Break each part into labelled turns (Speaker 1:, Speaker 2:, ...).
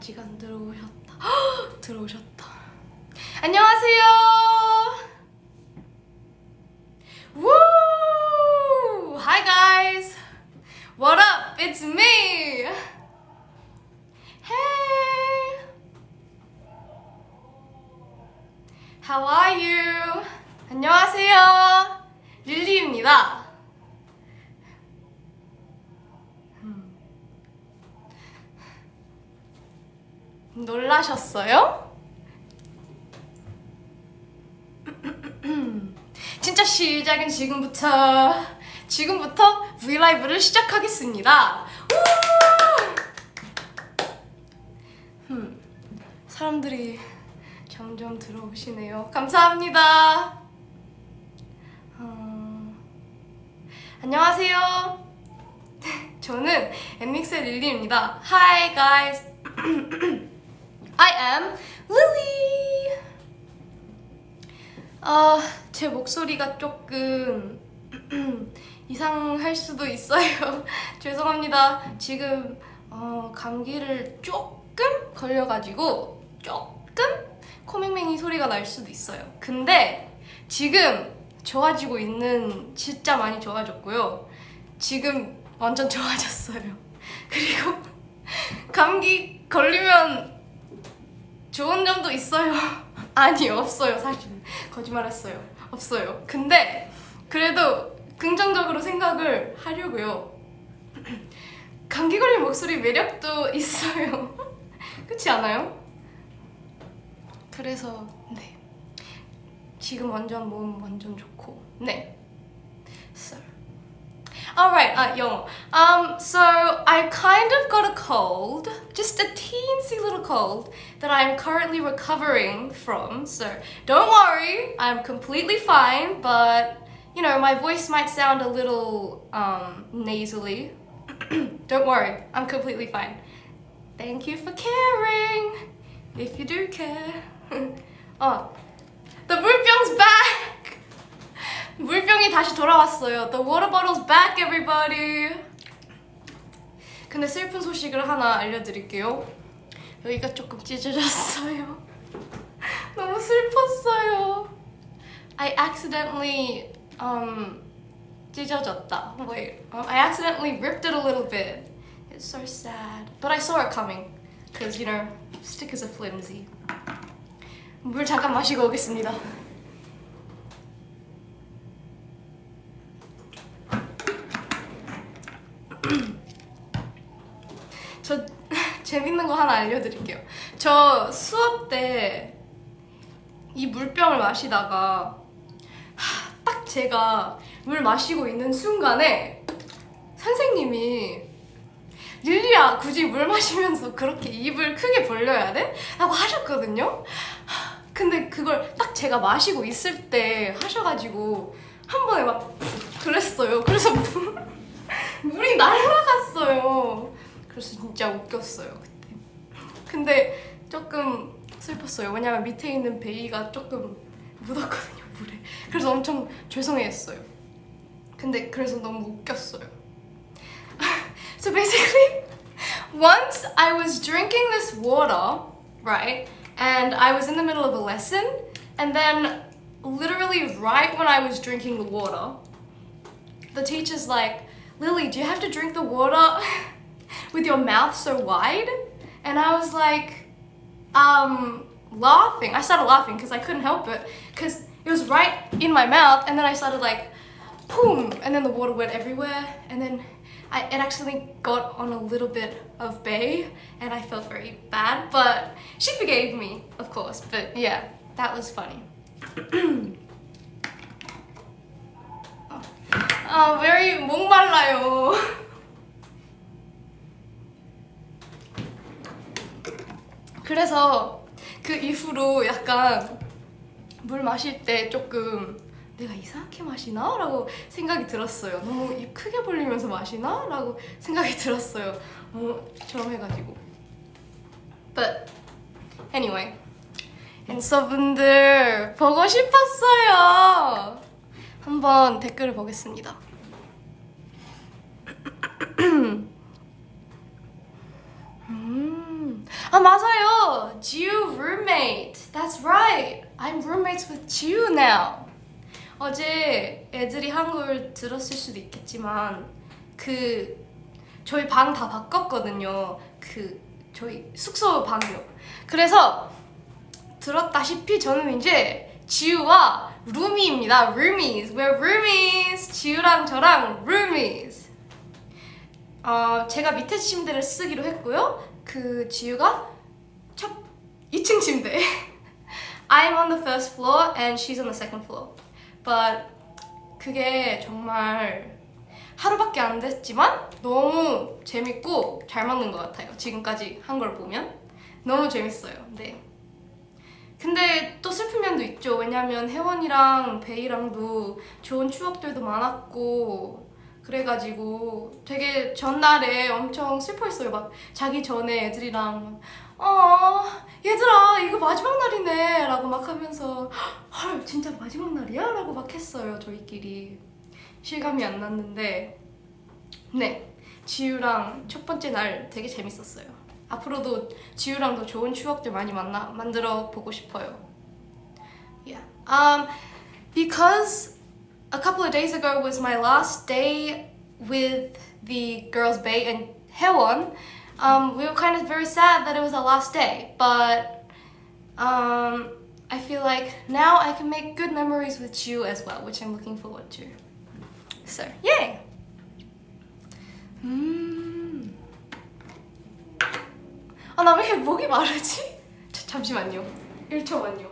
Speaker 1: 아직 안 들어오셨다. 들어오셨다. 안녕하세요. Woo! Hi guys. What up? It's me. Hey. How are you? 안녕하세요. 릴리입니다. 놀라셨어요? 진짜 시작은 지금부터 브이라이브를 시작하겠습니다. 사람들이 점점 들어오시네요. 감사합니다. 안녕하세요. 저는 엠믹스의 릴리입니다. Hi guys. I am Lily. 제 목소리가 조금 이상할 수도 있어요. 죄송합니다. 지금 감기를 조금 걸려가지고 조금 코맹맹이 소리가 날 수도 있어요. 근데 지금 좋아지고 진짜 많이 좋아졌고요. 지금 완전 좋아졌어요. 그리고 감기 걸리면 좋은 점도 있어요. 아니, 없어요. 사실 거짓말했어요. 없어요. 근데 그래도 긍정적으로 생각을 하려고요. 감기 걸린 목소리 매력도 있어요. 그렇지 않아요? 그래서 네, 지금 몸 완전 좋고 네. So alright, 영어. So I kind of got a cold, just a teensy little cold that I'm currently recovering from. So don't worry, I'm completely fine, but you know, my voice might sound a little nasally. Don't worry, I'm completely fine. Thank you for caring, if you do care. The 물병's back! 물병이 다시 돌아왔어요. The water bottle's back, everybody. 근데 슬픈 소식을 하나 알려드릴게요. 여기가 조금 찢어졌어요. 너무 슬펐어요. I accidentally 찢어졌다. Wait, I accidentally ripped it a little bit. It's so sad. But I saw it coming. Because, you know, stickers are flimsy. 물 잠깐 마시고 오겠습니다. 저 재밌는 거 하나 알려드릴게요. 저 수업 때 이 물병을 마시다가 딱 제가 물 마시고 있는 순간에 선생님이 릴리야, 굳이 물 마시면서 그렇게 입을 크게 벌려야 돼? 라고 하셨거든요. 근데 그걸 딱 제가 마시고 있을 때 하셔가지고 한 번에 막 그랬어요. 그래서 물이 날아갔어요. 그래서 진짜 웃겼어요 그때. 근데 조금 슬펐어요. 왜냐면 밑에 있는 베이가 조금 묻었거든요, 물에. 그래서 엄청 죄송해했어요. 근데 그래서 너무 웃겼어요. So basically, once I was drinking this water, right? And I was in the middle of a lesson, and then literally right when I was drinking the water, the teacher's like, Lily, do you have to drink the water with your mouth so wide? And I was like, laughing. I started laughing because I couldn't help it, because it was right in my mouth, and then I started like, boom, and then the water went everywhere, and then it actually got on a little bit of Bay, and I felt very bad, but she forgave me, of course. But yeah, that was funny. very 목말라요. 그래서 그 이후로 약간 물 마실 때 조금 내가 이상하게 마시나? 라고 생각이 들었어요. 너무 입 크게 벌리면서 마시나? 라고 생각이 들었어요. 저럼 해가지고. But anyway, 앤서분들 보고 싶었어요. 한번 댓글을 보겠습니다. 아 맞아요. 지우 roommate. That's right. I'm roommates with 지우 now. 어제 애들이 한국을 들었을 수도 있겠지만 저희 방 다 바꿨거든요. 저희 숙소 방이요. 그래서 들었다시피 저는 이제 지우와 루미입니다. roomies. We're roomies. 지우랑 저랑 roomies. 제가 밑에 침대를 쓰기로 했고요. 지우가 2층 침대. I'm on the first floor and she's on the second floor. But 그게 정말 하루밖에 안 됐지만 너무 재밌고 잘 맞는 것 같아요. 지금까지 한 걸 보면 너무 재밌어요. 네. 근데 또 슬픈 면도 있죠. 왜냐면 혜원이랑 베이랑도 좋은 추억들도 많았고 그래가지고 되게 전날에 엄청 슬퍼했어요. 막 자기 전에 애들이랑 얘들아 이거 마지막 날이네 라고 막 하면서 헐 진짜 마지막 날이야? 라고 막 했어요. 저희끼리 실감이 안 났는데 네 지우랑 첫 번째 날 되게 재밌었어요. 앞으로도 지우랑도 좋은 추억들 많이 만들어 보고 싶어요. Yeah. Because a couple of days ago was my last day with the girls Bae and Haewon. We were kind of very sad that it was our last day, but I feel like now I can make good memories with you as well, which I'm looking forward to. So, yay! 나 왜 이렇게 목이 마르지? 잠시만요. 1초만요.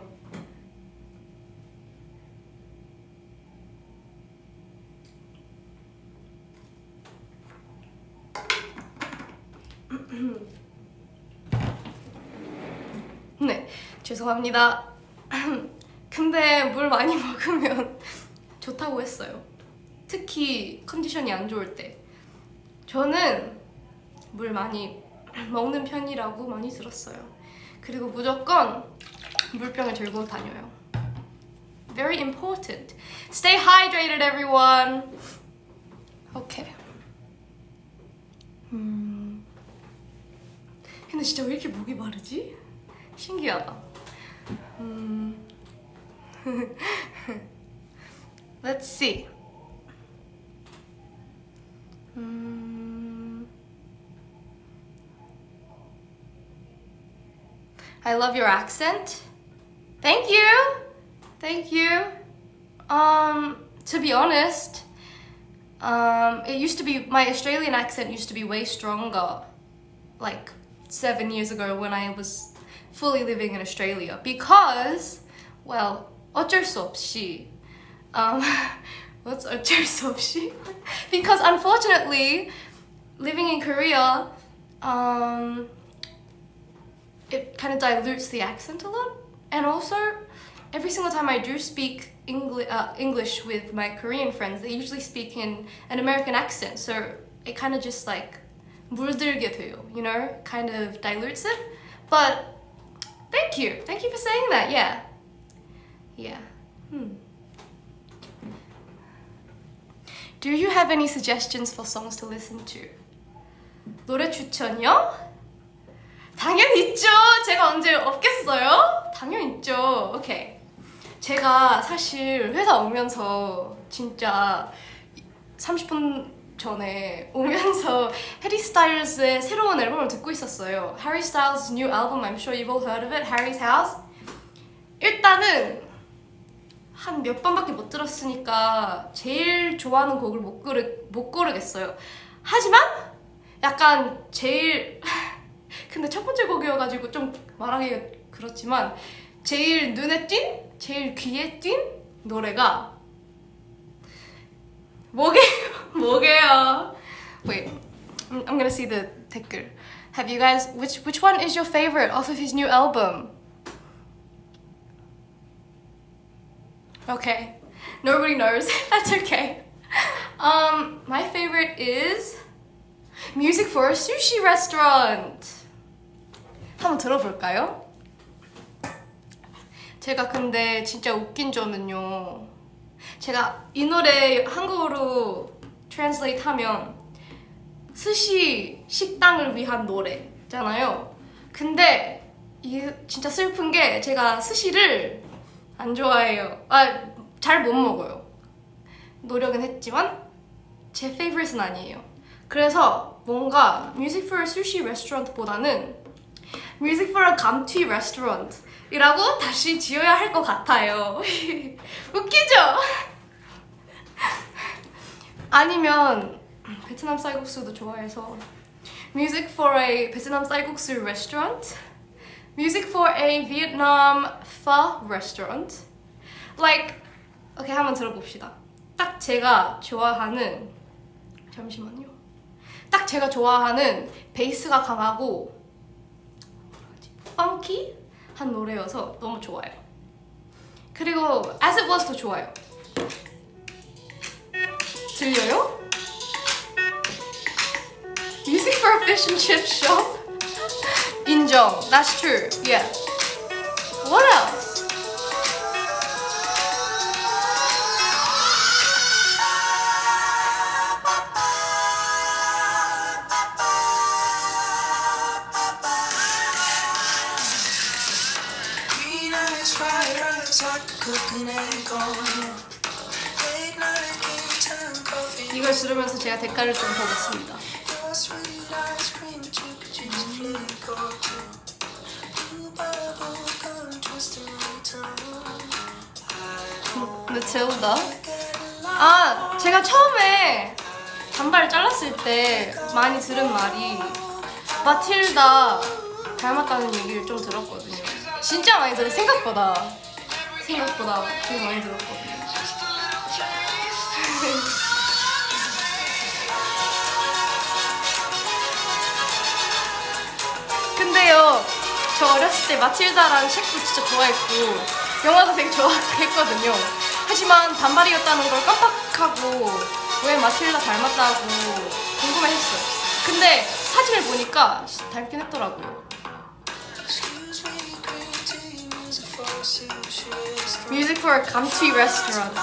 Speaker 1: 네, 죄송합니다. 근데 물 많이 먹으면 좋다고 했어요. 특히 컨디션이 안 좋을 때. 저는 물 많이 먹는 편이라고 많이 들었어요. 그리고 무조건 물병을 들고 다녀요. Very important. Stay hydrated, everyone. Okay. 근데 진짜 왜 이렇게 목이 마르지? 신기하다. Let's see. I love your accent. Thank you. Thank you. To be honest, it used to be, my Australian accent used to be way stronger like 7 years ago when I was fully living in Australia because, well, 어쩔 수 없이. What's 어쩔 수 없이? Because unfortunately, living in Korea, it kind of dilutes the accent a lot. And also, every single time I do speak English with my Korean friends, they usually speak in an American accent. So it kind of just like 물들게 돼요, you know? Kind of dilutes it. But thank you. Thank you for saying that. Yeah. Yeah. Do you have any suggestions for songs to listen to? 노래 추천이요? 당연히 있죠. 제가 언제 없겠어요? 당연히 있죠. 오케이. 제가 사실 회사 오면서 진짜 30분 전에 오면서 해리 스타일즈의 새로운 앨범을 듣고 있었어요. Harry Styles' new album, I'm sure you've all heard of it, Harry's House. 일단은 한 몇 번밖에 못 들었으니까 제일 좋아하는 곡을 못 고르겠어요. 하지만 약간 제일 근데 첫 번째 곡이어가지고 좀 말하기가 그렇지만 제일 눈에 띈, 제일 귀에 띈 노래가 뭐게요? Wait, I'm gonna see the 댓글. Have you guys, which one is your favorite off of his new album? Okay, nobody knows. That's okay. My favorite is Music for a Sushi Restaurant. 한번 들어볼까요? 제가 근데 진짜 웃긴 점은요. 제가 이 노래 한국어로 translate 하면 스시 식당을 위한 노래잖아요. 있잖아요. 근데 이 진짜 슬픈 게 제가 스시를 안 좋아해요. 잘 못 먹어요. 노력은 했지만 제 favorite은 아니에요. 그래서 뭔가 Music for a Sushi Restaurant보다는 Music for a 감튀 Restaurant 이라고 다시 지어야 할 것 같아요. 웃기죠? 아니면 베트남 쌀국수도 좋아해서 Music for a 베트남 쌀국수 Restaurant, Music for a Vietnam Pho Restaurant. Like, 오케이, 한번 들어봅시다. 딱 제가 좋아하는, 잠시만요. 딱 제가 좋아하는 베이스가 강하고 펑키? 한 노래여서 너무 좋아요. 그리고 As It Was도 좋아요. 들려요? Music for a fish and chip shop? 인정. That's true. Yeah. What else? 이걸 들으면서 제가 대가를 좀 보겠습니다. 마틸다? 제가 처음에 단발을 잘랐을 때 많이 들은 말이 마틸다 닮았다는 얘기를 좀 들었거든요. 진짜 많이 들어요. 생각보다 되게 많이 들었거든요. 근데요, 저 어렸을 때 마틸다라는 책도 진짜 좋아했고 영화도 되게 좋아했거든요. 하지만 단발이었다는 걸 깜빡하고 왜 마틸다 닮았다고 궁금해했어요. 근데 사진을 보니까 닮긴 했더라고요. Music for a 감튀 restaurant.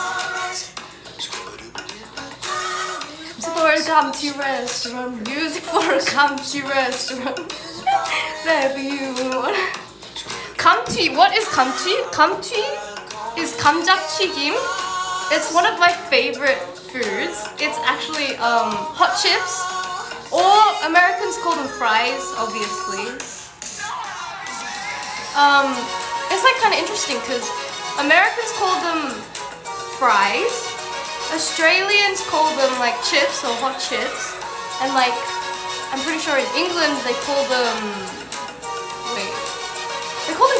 Speaker 1: Music for a 감튀 restaurant. Music for a 감튀 restaurant. Whatever you want. 감튀. What is 감튀? 감튀 is 감자튀김. It's one of my favorite foods. It's actually hot chips, or Americans call them fries, obviously. It's like kind of interesting because Americans call them fries, Australians call them like chips or hot chips, and like I'm pretty sure in England they call them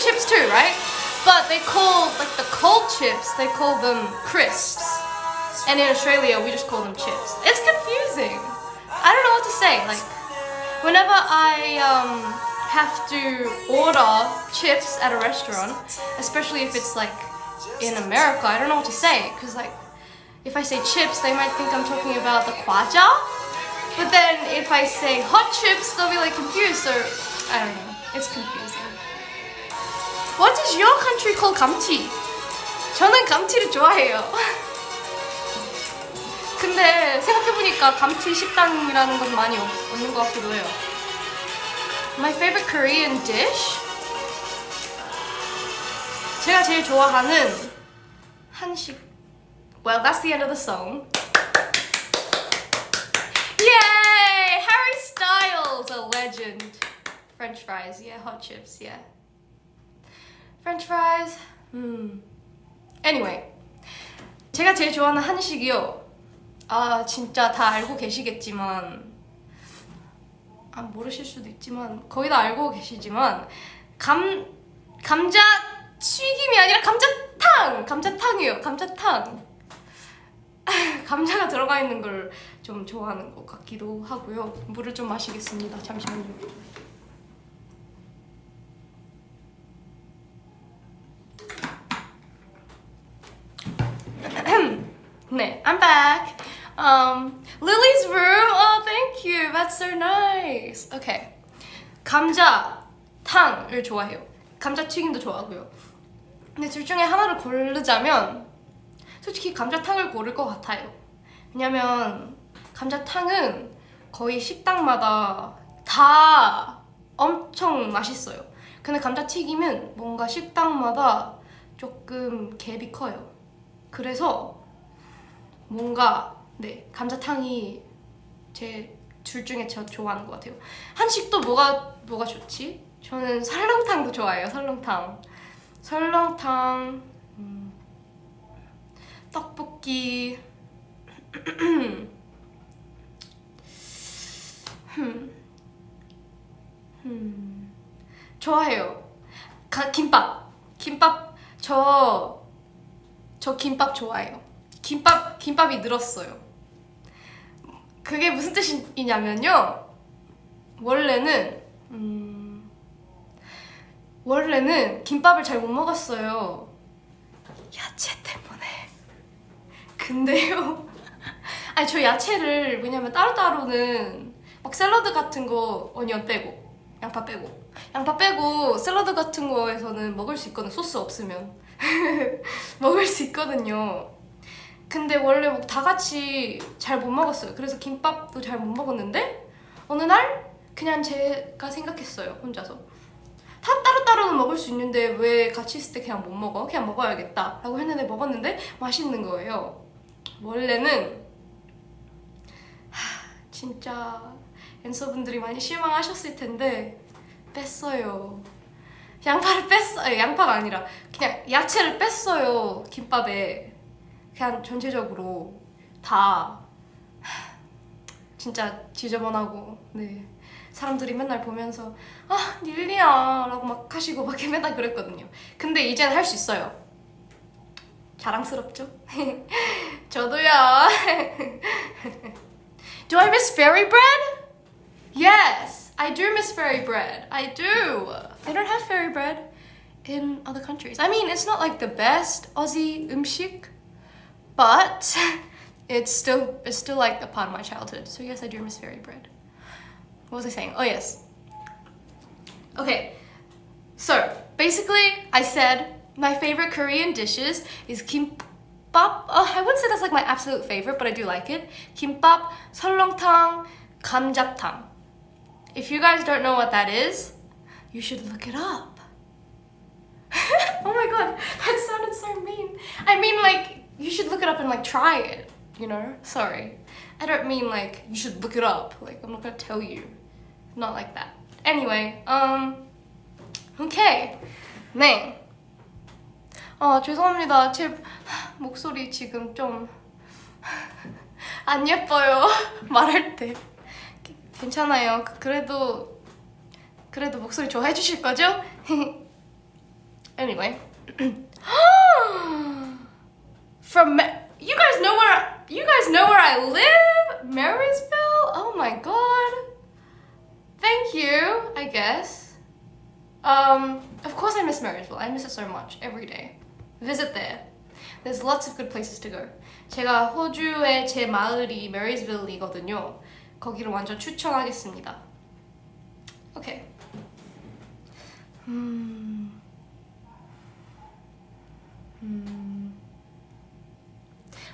Speaker 1: chips too, right? But they call like the cold chips, they call them crisps, and in Australia we just call them chips. It's confusing. I don't know what to say. Like whenever I have to order chips at a restaurant, especially if it's like in America, I don't know what to say because like if I say chips, they might think I'm talking about the kwaja. But then if I say hot chips, they'll be like confused. So I don't know. It's confusing. What does your country call 감튀? 저는 감튀를 좋아해요. 근데 생각해보니까 감튀 식당이라는 건 많이 없는 것 같기도 해요. My favorite Korean dish? 제가 제일 좋아하는 한식. Well, that's the end of the song. Yay! Harry Styles, a legend. French fries, yeah, hot chips, yeah. French fries. Anyway, 제가 제일 좋아하는 한식이요. 진짜 다 알고 계시겠지만, 모르실 수도 있지만 거의 다 알고 계시지만 감자 튀김이 아니라 감자탕이에요. 감자탕. 감자가 들어가 있는 걸 좀 좋아하는 것 같기도 하고요. 물을 좀 마시겠습니다. 잠시만요. 네, I'm back. Lily's room. Oh, thank you. That's so nice. Okay. 감자탕을 좋아해요. 감자튀김도 좋아하고요. 근데 둘 중에 하나를 고르자면 솔직히 감자탕을 고를 것 같아요. 왜냐면 감자탕은 거의 식당마다 다 엄청 맛있어요. 근데 감자튀김은 뭔가 식당마다 조금 갭이 커요. 그래서 뭔가 네, 감자탕이 제 둘 중에 저 좋아하는 것 같아요. 한식도 뭐가 좋지? 저는 설렁탕도 좋아해요. 설렁탕, 떡볶이. 좋아해요. 김밥 저 김밥 좋아해요. 김밥이 늘었어요. 그게 무슨 뜻이냐면요. 원래는 김밥을 잘 못 먹었어요. 야채 때문에. 근데요. 아니 저 야채를 왜냐면 따로따로는 막 샐러드 같은 거 어니언 빼고 양파 빼고 샐러드 같은 거에서는 먹을 수 있거든요. 소스 없으면 먹을 수 있거든요. 근데 원래 뭐 다 같이 잘 못 먹었어요. 그래서 김밥도 잘 못 먹었는데 어느 날 그냥 제가 생각했어요. 혼자서 다 따로따로는 먹을 수 있는데 왜 같이 있을 때 그냥 못 먹어? 그냥 먹어야겠다 라고 했는데 먹었는데 맛있는 거예요. 원래는 진짜 앤서분들이 많이 실망하셨을 텐데 뺐어요. 양파를 뺐어요. 양파가 아니라 그냥 야채를 뺐어요. 김밥에. 그냥 전체적으로 다 진짜 지저분하고 네 사람들이 맨날 보면서 아 닐리야 라고 막 하시고 막 맨날 그랬거든요. 근데 이제는 할 수 있어요. 자랑스럽죠? 저도요. Do I miss fairy bread? Yes, I do miss fairy bread. I do. They don't have fairy bread in other countries. I mean, it's not like the best Aussie 음식, but it's still like a part of my childhood. So yes, I do miss fairy bread. What was I saying? Oh yes. Okay, so basically I said my favorite Korean dishes is kimbap. I wouldn't say that's like my absolute favorite, but I do like it. Kimbap, 설렁탕, 감자탕. If you guys don't know what that is, you should look it up. Oh my god, that sounded so mean. I mean like, you should look it up and like try it, you know? Sorry. I don't mean like, you should look it up. Like, I'm not gonna tell you. Not like that. Anyway, okay. 네. 죄송합니다. 제 목소리 지금 좀 안 예뻐요. 말할 때. 괜찮아요. 그래도 목소리 좋아해 주실 거죠? Anyway. From you guys know where I live? Marysville? Oh my god. Thank you, I guess. Of course I miss Marysville. I miss it so much every day. Visit there. There's lots of good places to go. 제가 호주의 제 마을이 Marysville이거든요. 거기를 완전 추천하겠습니다. Okay.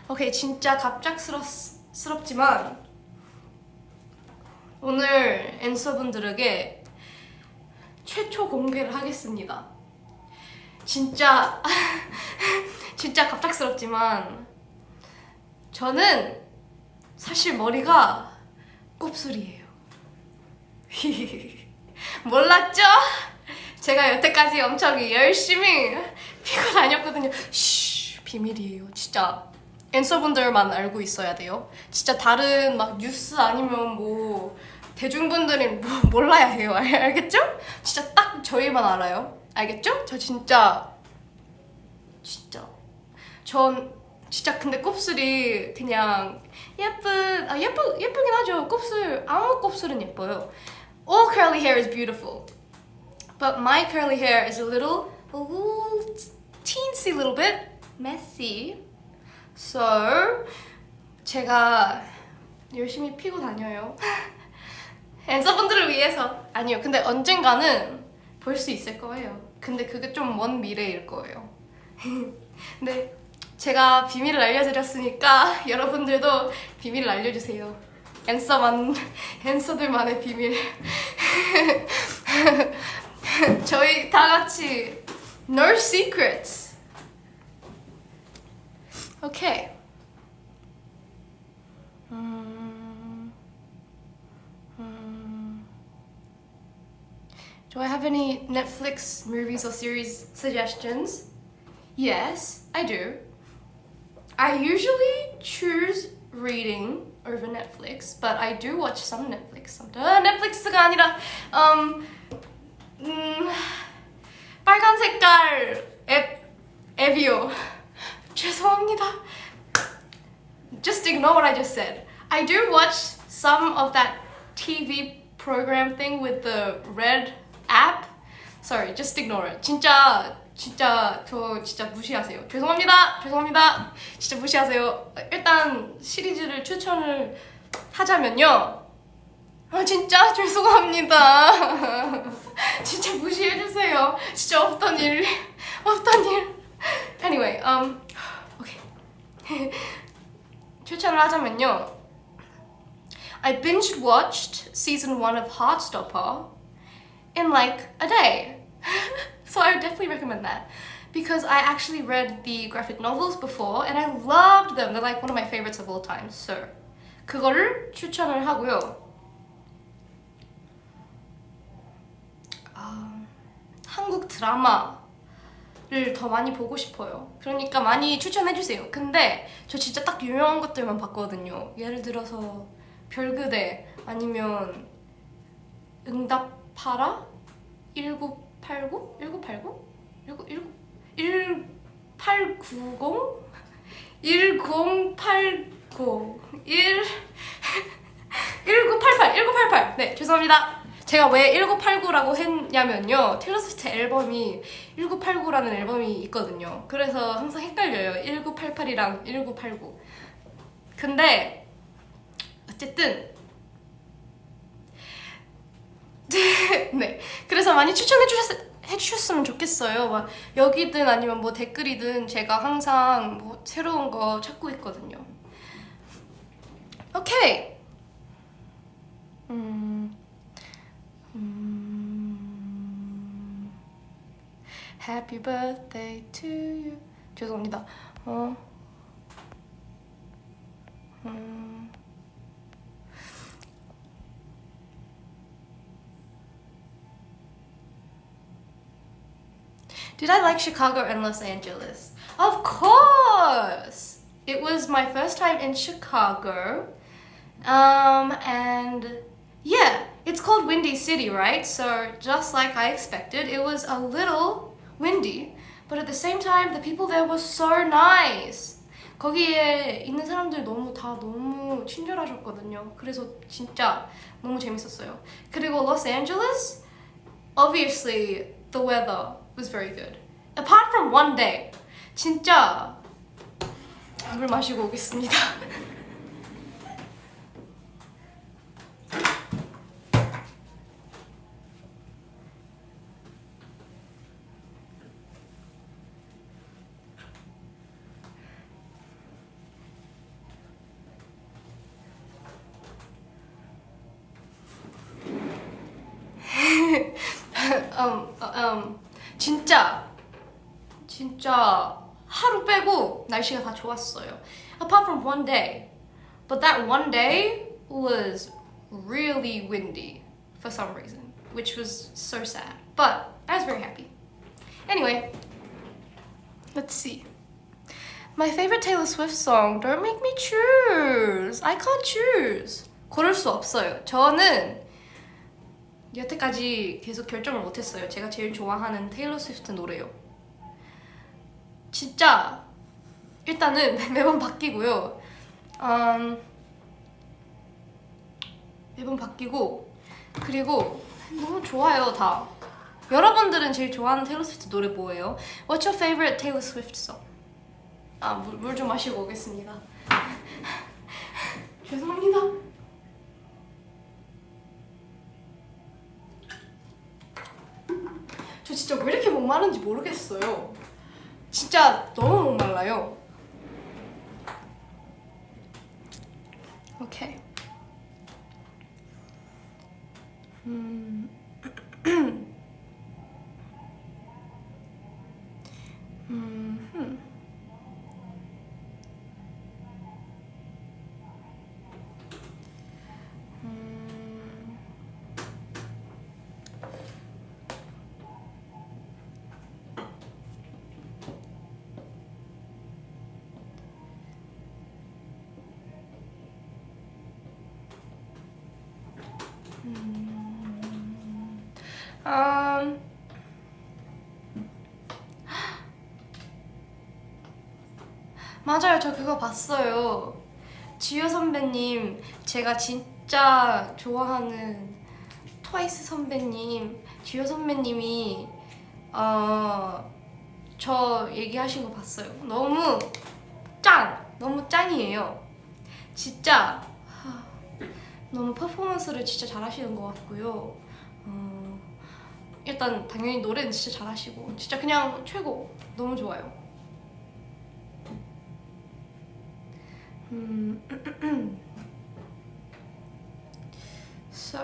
Speaker 1: 오케이, 진짜 갑작스럽지만 오늘 앤서분들에게 최초 공개를 하겠습니다. 진짜 갑작스럽지만 저는 사실 머리가 곱슬이에요. 몰랐죠? 제가 여태까지 엄청 열심히 피고 다녔거든요. 쉬, 비밀이에요. 진짜 앤서분들만 알고 있어야 돼요. 진짜 다른 막 뉴스 아니면 뭐 대중분들이 몰라야 해요. 알겠죠? 진짜 딱 저희만 알아요. 알겠죠? 저 전 진짜 근데 곱슬이 그냥 예쁘긴 하죠. 아무 곱슬은 예뻐요. All curly hair is beautiful. But my curly hair is a little teensy little bit messy. So 제가 열심히 피고 다녀요. 앤서분들을 위해서. 아니요, 근데 언젠가는 볼 수 있을 거예요. 근데 그게 좀 먼 미래일 거예요. 근데 제가 비밀을 알려드렸으니까 여러분들도 비밀을 알려주세요. 앤서들만의 비밀. 저희 다 같이 No secrets. Okay. Do I have any Netflix movies or series suggestions? Yes, I do. I usually choose reading over Netflix, but I do watch some Netflix sometimes. 넷플릭스가 아니라 빨간 색깔 앱이요. 죄송합니다. Just ignore what I just said. I do watch some of that TV program thing with the red app. Sorry, just ignore it. 진짜 저 진짜 무시하세요. 죄송합니다. 진짜 무시하세요. 일단 시리즈를 추천을 하자면요. 진짜 죄송합니다. 진짜 무시해주세요. 진짜 없던 일. Anyway, okay. 추천을 하자면요. I binge watched season 1 of Heartstopper in like a day. So I would definitely recommend that because I actually read the graphic novels before and I loved them. They're like one of my favorites of all time. So 그거를 추천을 하고요. 한국 드라마를 더 많이 보고 싶어요. 그러니까 많이 추천해주세요. 근데 저 진짜 딱 유명한 것들만 봤거든요. 예를 들어서 별그대 아니면 응답하라? 1989? 1989? 1890? 1988. 네, 죄송합니다. 제가 왜 1989라고 했냐면요. 테일러 스위프트 앨범이 1989라는 앨범이 있거든요. 그래서 항상 헷갈려요. 1988이랑 1989. 근데 어쨌든 네, 그래서 많이 해주셨으면 좋겠어요. 막 여기든 아니면 뭐 댓글이든 제가 항상 뭐 새로운 거 찾고 있거든요. 오케이. Happy birthday to you. 죄송합니다. Did I like Chicago and Los Angeles? Of course! It was my first time in Chicago. And yeah, it's called Windy City, right? So just like I expected, it was a little windy. But at the same time, the people there were so nice. 거기에 있는 사람들 너무 친절하셨거든요. 그래서 진짜 너무 재밌었어요. 그리고 Los Angeles, obviously the weather was very good. Apart from one day, 진짜 물 마시고 오겠습니다. 진짜 하루 빼고 날씨가 다 좋았어요. Apart from one day. But that one day was really windy for some reason, which was so sad. But I was very happy. Anyway, let's see. My favorite Taylor Swift song, Don't Make Me Choose. I can't choose. 고를 수 없어요. 저는 여태까지 계속 결정을 못했어요. 제가 제일 좋아하는 테일러 스위프트 노래요. 진짜 일단은 매번 바뀌고요. 매번 바뀌고 그리고 너무 좋아요 다. 여러분들은 제일 좋아하는 테일러 스위프트 노래 뭐예요? What's your favorite Taylor Swift song? 물 좀 마시고 오겠습니다. 죄송합니다. 저 진짜 왜 이렇게 목마른지 모르겠어요. 진짜 너무 목말라요. 오케이. 맞아요, 저 그거 봤어요. 지효 선배님, 제가 진짜 좋아하는 트와이스 선배님, 지효 선배님이 저 얘기하신 거 봤어요. 너무 너무 짱이에요. 진짜 너무 퍼포먼스를 진짜 잘하시는 것 같고요. 일단 당연히 노래는 진짜 잘하시고 진짜 그냥 최고. 너무 좋아요. So,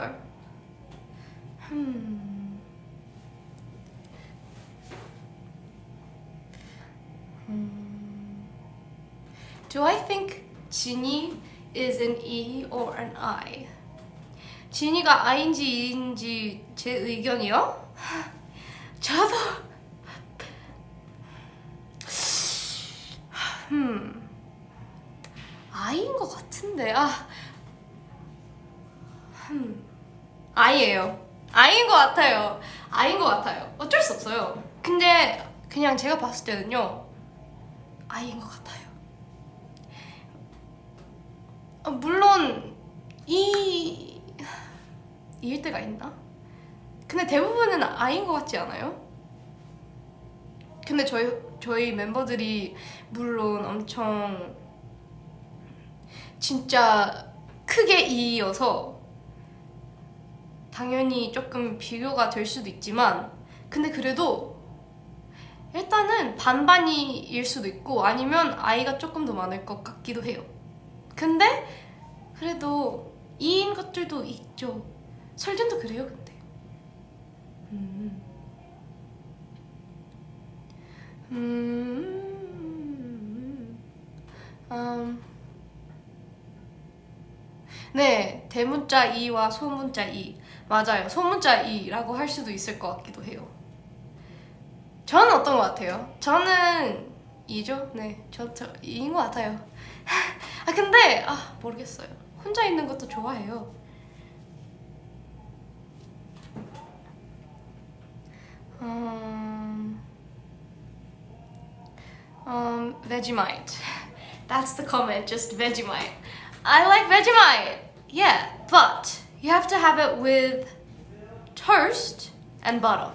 Speaker 1: do I think 진이 is an E or an I? 진이가 I인지 E인지 제 의견이요? 저도 I인 것 같은데. I예요. I인 것 같아요. I인 것 같아요. 어쩔 수 없어요. 근데 그냥 제가 봤을 때는요, I인 것 같아요. 물론 E일 때가 있나? 근데 대부분은 I인 것 같지 않아요? 근데 저희 멤버들이 물론 엄청 진짜 크게 E여서 당연히 조금 비교가 될 수도 있지만, 근데 그래도 일단은 반반이일 수도 있고 아니면 I가 조금 더 많을 것 같기도 해요. 근데 그래도 E인 것들도 있죠. 설준도 그래요. 근데 네, 대문자 E와 소문자 E. 맞아요. 소문자 E라고 할 수도 있을 것 같기도 해요. 저는 어떤 것 같아요? 저는 E죠? 네, 저 E인 것 같아요. 근데 모르겠어요. 혼자 있는 것도 좋아해요. Vegemite. That's the comment, just Vegemite. I like Vegemite. Yeah, but you have to have it with toast and butter.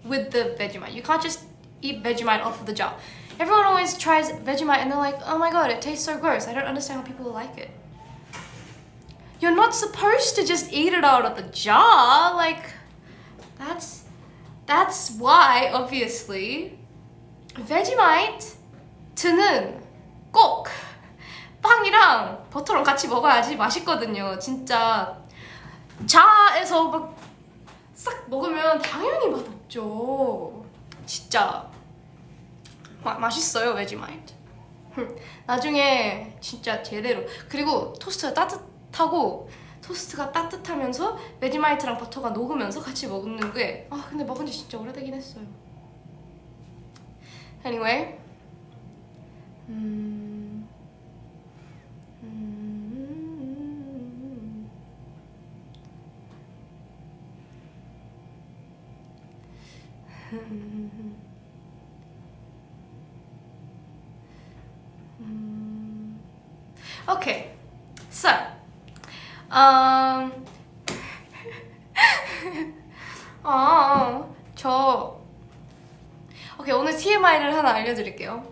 Speaker 1: With the Vegemite. You can't just eat Vegemite off of the jar. Everyone always tries Vegemite and they're like, oh my god, it tastes so gross. I don't understand how people like it. You're not supposed to just eat it out of the jar. Like, that's why, obviously, Vegemite는 꼭 빵이랑 버터랑 같이 먹어야지 맛있거든요. 진짜 자에서 막 싹 먹으면 당연히 맛없죠. 진짜 맛있어요, Vegemite. 나중에 진짜 제대로. 그리고 토스트가 따뜻하면서 베지마이트랑 버터가 녹으면서 같이 먹는 게 근데 먹은 지 진짜 오래되긴 했어요. Anyway, okay, so 오케이, 오늘 TMI를 하나 알려드릴게요.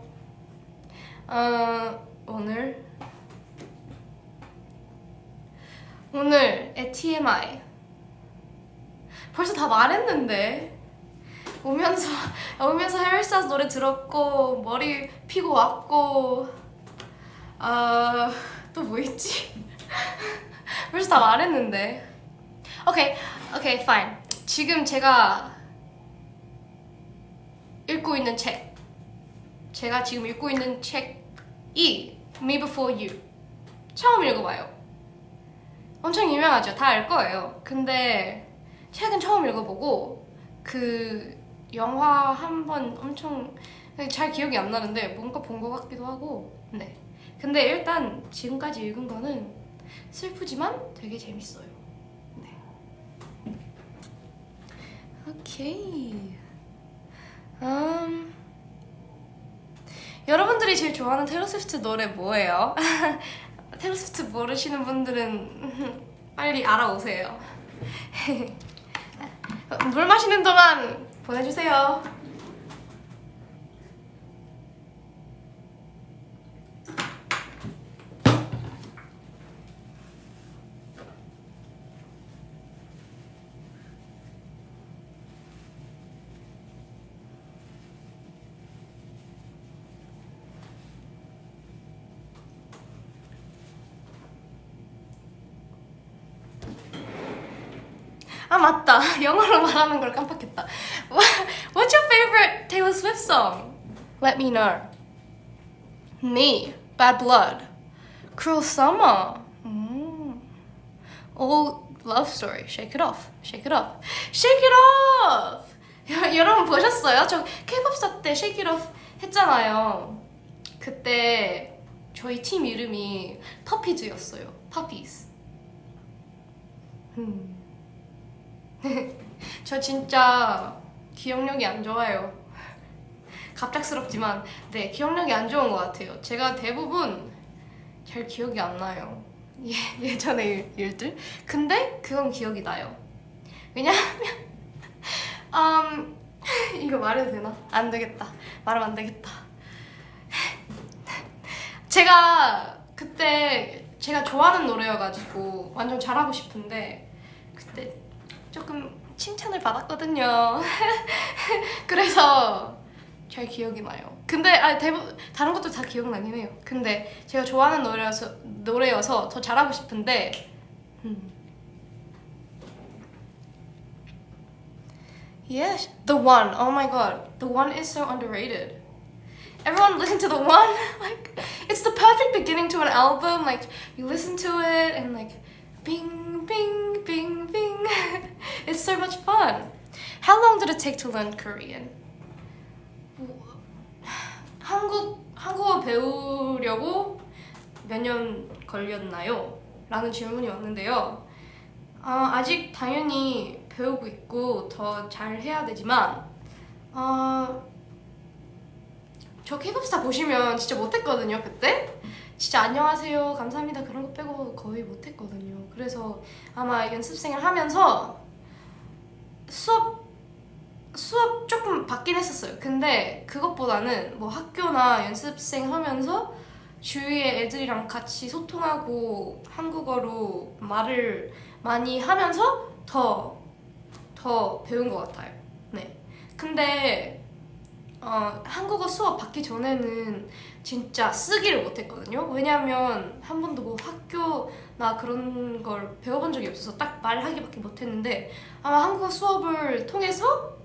Speaker 1: 오늘의 TMI 벌써 다 말했는데. 오면서 헤럴스타즈 노래 들었고 머리 피고 왔고 또 뭐 있지? 벌써 다 말했는데. 오케이, fine. 지금 제가 읽고 있는 책이 Me Before You. 처음 읽어봐요. 엄청 유명하죠? 다 알 거예요. 근데 책은 처음 읽어보고 그 영화 한 번 엄청 잘 기억이 안 나는데 뭔가 본 것 같기도 하고. 네. 근데 일단 지금까지 읽은 거는 슬프지만 되게 재밌어요. 네. 오케이. 여러분들이 제일 좋아하는 테일러 스위프트 노래 뭐예요? 테일러 스위프트 모르시는 분들은 빨리 알아오세요. 물 마시는 동안 보내주세요. 아 맞다, 영어로 말하는 걸 깜빡했다. What's your favorite Taylor Swift song? Let me know. Me, Bad Blood, Cruel Summer, Old Love Story, Shake It Off, Shake It Off, Shake It Off. 여러분 보셨어요? 저 K-pop 스타 때 Shake It Off 했잖아요. 그때 저희 팀 이름이 터피즈였어요. Puppies. 저 진짜 기억력이 안 좋아요. 갑작스럽지만 네, 기억력이 안 좋은 것 같아요. 제가 대부분 잘 기억이 안 나요. 예전의 일들. 근데 그건 기억이 나요. 왜냐하면 이거 말해도 되나? 안 되겠다. 말하면 안 되겠다. 제가 그때 제가 좋아하는 노래여가지고 완전 잘하고 싶은데 그때 조금 칭찬을 받았거든요. 그래서 잘 기억이 나요. 근데 대부분 다른 것도 다 기억나긴 해요. 근데 제가 좋아하는 노래여서 더 잘하고 싶은데 Yes, The One. Oh my god, The One is so underrated. Everyone listen to The One. Like, it's the perfect beginning to an album. Like, you listen to it and like, bing, bing, bing, bing. It's so much fun. How long did it take to learn Korean? 한국어 배우려고 몇 년 걸렸나요? 라는 질문이 왔는데요. 아직 당연히 배우고 있고 더 잘해야 되지만 저 K-pop 스타 보시면 진짜 못했거든요. 그때 진짜 안녕하세요 감사합니다 그런 거 빼고 거의 못했거든요. 그래서 아마 연습생을 하면서 수업 조금 받긴 했었어요. 근데 그것보다는 뭐 학교나 연습생 하면서 주위의 애들이랑 같이 소통하고 한국어로 말을 많이 하면서 더 배운 것 같아요. 네. 근데 한국어 수업 받기 전에는 진짜 쓰기를 못했거든요. 왜냐면 한 번도 뭐 학교나 그런 걸 배워본 적이 없어서 딱 말하기밖에 못했는데 아마 한국어 수업을 통해서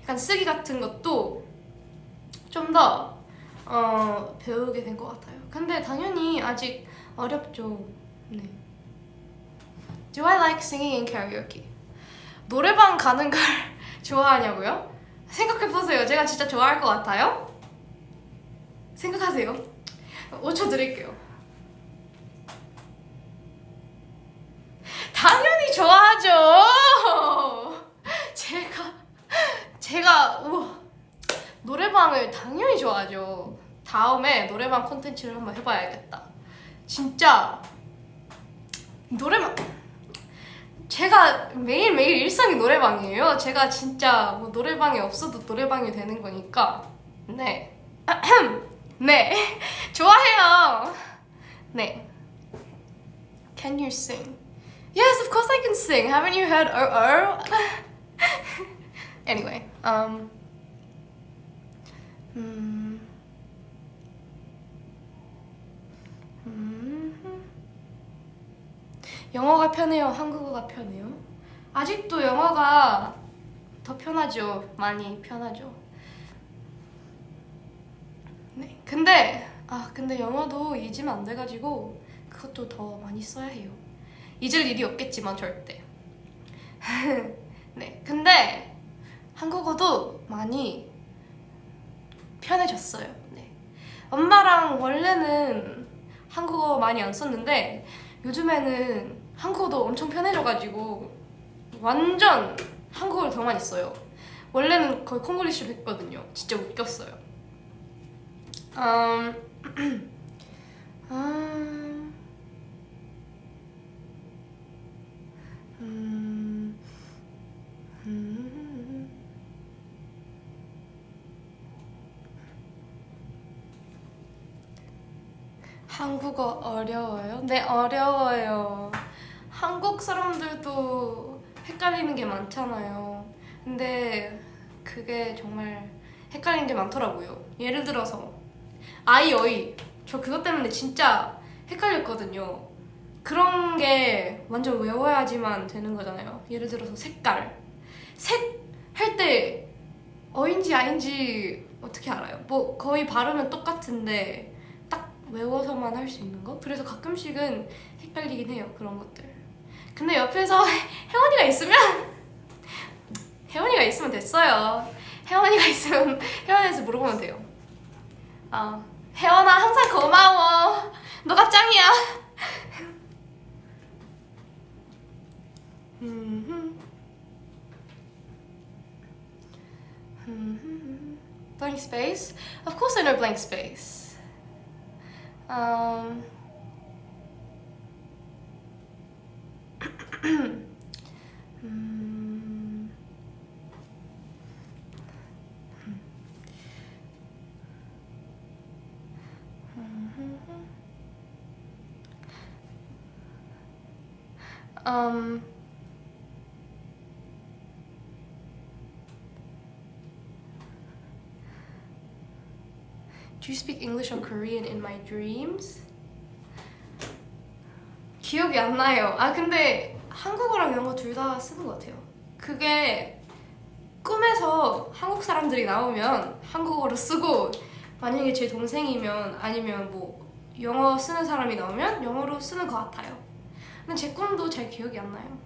Speaker 1: 약간 쓰기 같은 것도 좀 더 배우게 된 것 같아요. 근데 당연히 아직 어렵죠. 네. Do I like singing in karaoke? 노래방 가는 걸 좋아하냐고요? 생각해보세요. 제가 진짜 좋아할 것 같아요? 생각하세요. 5초 드릴게요. 당연히 좋아하죠. 제가 우와, 노래방을 당연히 좋아하죠. 다음에 노래방 콘텐츠를 한번 해봐야겠다. 진짜 노래방 제가 매일매일 일상이 노래방이에요. 제가 진짜 뭐 노래방에 없어도 노래방이 되는 거니까 네. 네. 좋아해요. 네. Can you sing? Yes, of course I can sing. Haven't you heard Anyway, 영어가 편해요? 한국어가 편해요? 아직도 영어가 더 편하죠. 많이 편하죠. 네. 근데 영어도 잊으면 안 돼가지고 그것도 더 많이 써야 해요. 잊을 일이 없겠지만 절대. 네. 근데 한국어도 많이 편해졌어요. 네. 엄마랑 원래는 한국어 많이 안 썼는데 요즘에는 한국어도 엄청 편해져가지고 완전 한국어를 더 많이 써요. 원래는 거의 콩글리시로 했거든요. 진짜 웃겼어요. 음, 음, 음. 한국어 어려워요? 네, 어려워요. 한국 사람들도 헷갈리는 게 많잖아요. 근데 그게 정말 헷갈리는 게 많더라고요. 예를 들어서 아이, 어이. 저 그것 때문에 진짜 헷갈렸거든요. 그런 게 완전 외워야지만 되는 거잖아요. 예를 들어서 색깔. 색 할 때 어인지 아인지 어떻게 알아요? 뭐 거의 발음은 똑같은데 딱 외워서만 할 수 있는 거? 그래서 가끔씩은 헷갈리긴 해요. 그런 것들. 근데 옆에서 혜원이가 있으면 혜원이가 있으면 됐어요. 혜원이가 있으면 혜원이한테 물어보면 돼요. 아, 혜원아 항상 고마워. 너가 짱이야. Blank space? Of course I know blank space. Um, um, do you speak English or Korean in my dreams? 기억이 안 나요. 아, 근데 한국어랑 영어 둘 다 쓰는 것 같아요. 그게 꿈에서 한국 사람들이 나오면 한국어로 쓰고, 만약에 제 동생이면 아니면 뭐 영어 쓰는 사람이 나오면 영어로 쓰는 것 같아요. 근데 제 꿈도 잘 기억이 안 나요.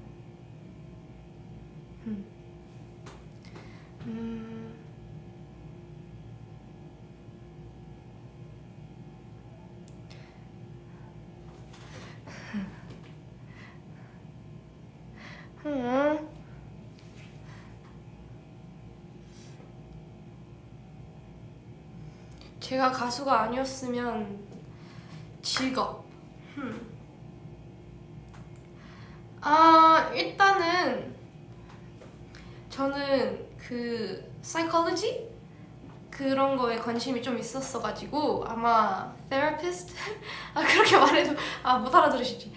Speaker 1: 제가 가수가 아니었으면 직업. 일단은 저는 그 psychology 그런 거에 관심이 좀 있었어가지고 아마 therapist 그렇게 말해도 못 알아들으시지.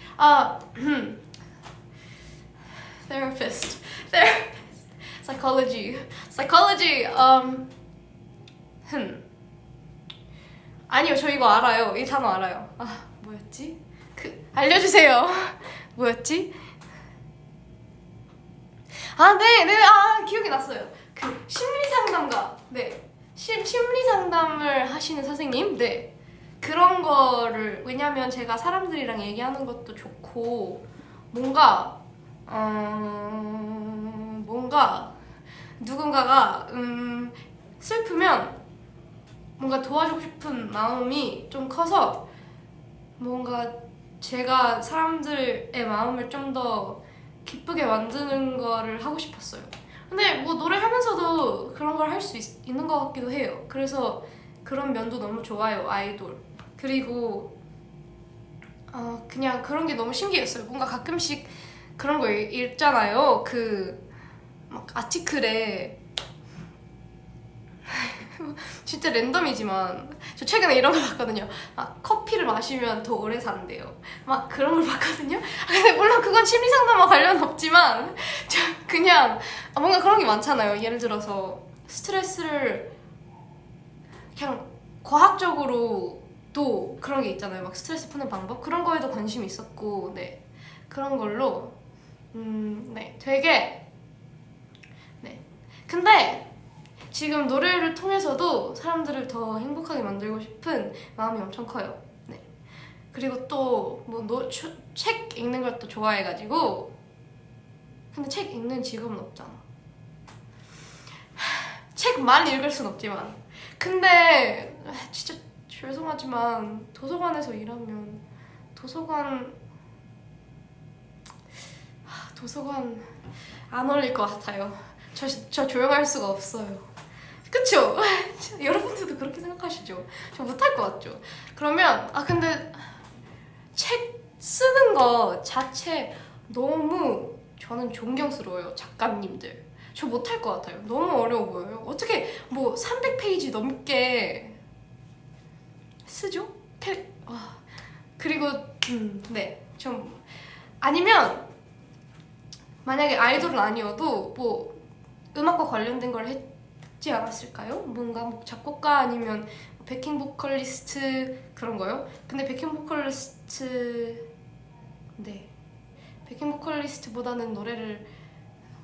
Speaker 1: therapist psychology 아니요, 저 이거 알아요. 이 단어 알아요. 뭐였지? 알려주세요. 뭐였지? 네, 기억이 났어요. 그 심리상담가, 네, 심리상담을 하시는 선생님, 네, 그런 거를. 왜냐면 제가 사람들이랑 얘기하는 것도 좋고 뭔가 누군가가 슬프면 뭔가 도와주고 싶은 마음이 좀 커서 뭔가 제가 사람들의 마음을 좀 더 기쁘게 만드는 거를 하고 싶었어요. 근데 뭐 노래하면서도 그런 걸 할 수 있는 것 같기도 해요. 그래서 그런 면도 너무 좋아요, 아이돌. 그리고 그냥 그런 게 너무 신기했어요. 뭔가 가끔씩 그런 거 읽잖아요. 막 아티클에 진짜 랜덤이지만 저 최근에 이런 거 봤거든요. 커피를 마시면 더 오래 산대요. 막 그런 걸 봤거든요. 근데 물론 그건 심리상담과 관련 없지만 그냥 뭔가 그런 게 많잖아요. 예를 들어서 스트레스를 그냥 과학적으로도 그런 게 있잖아요. 막 스트레스 푸는 방법 그런 거에도 관심이 있었고, 네, 그런 걸로 네, 되게, 네. 근데 지금 노래를 통해서도 사람들을 더 행복하게 만들고 싶은 마음이 엄청 커요. 네. 그리고 또 뭐 책 읽는 것도 좋아해가지고. 근데 책 읽는 직업은 없잖아. 책만 읽을 순 없지만. 근데 진짜 죄송하지만 도서관에서 일하면 도서관 안 어울릴 것 같아요. 저 조용할 수가 없어요. 그쵸? 여러분들도 그렇게 생각하시죠? 저 못할 것 같죠? 그러면 근데 책 쓰는 거 자체 너무 저는 존경스러워요. 작가님들 저 못할 것 같아요. 너무 어려워 보여요. 어떻게 뭐 300페이지 넘게 쓰죠? 그리고 네, 좀 아니면 만약에 아이돌은 아니어도 뭐 음악과 관련된 걸 했지 않았을까요? 뭔가 뭐 작곡가 아니면 백킹 보컬리스트 그런 거요? 근데 백킹 보컬리스트보다는 노래를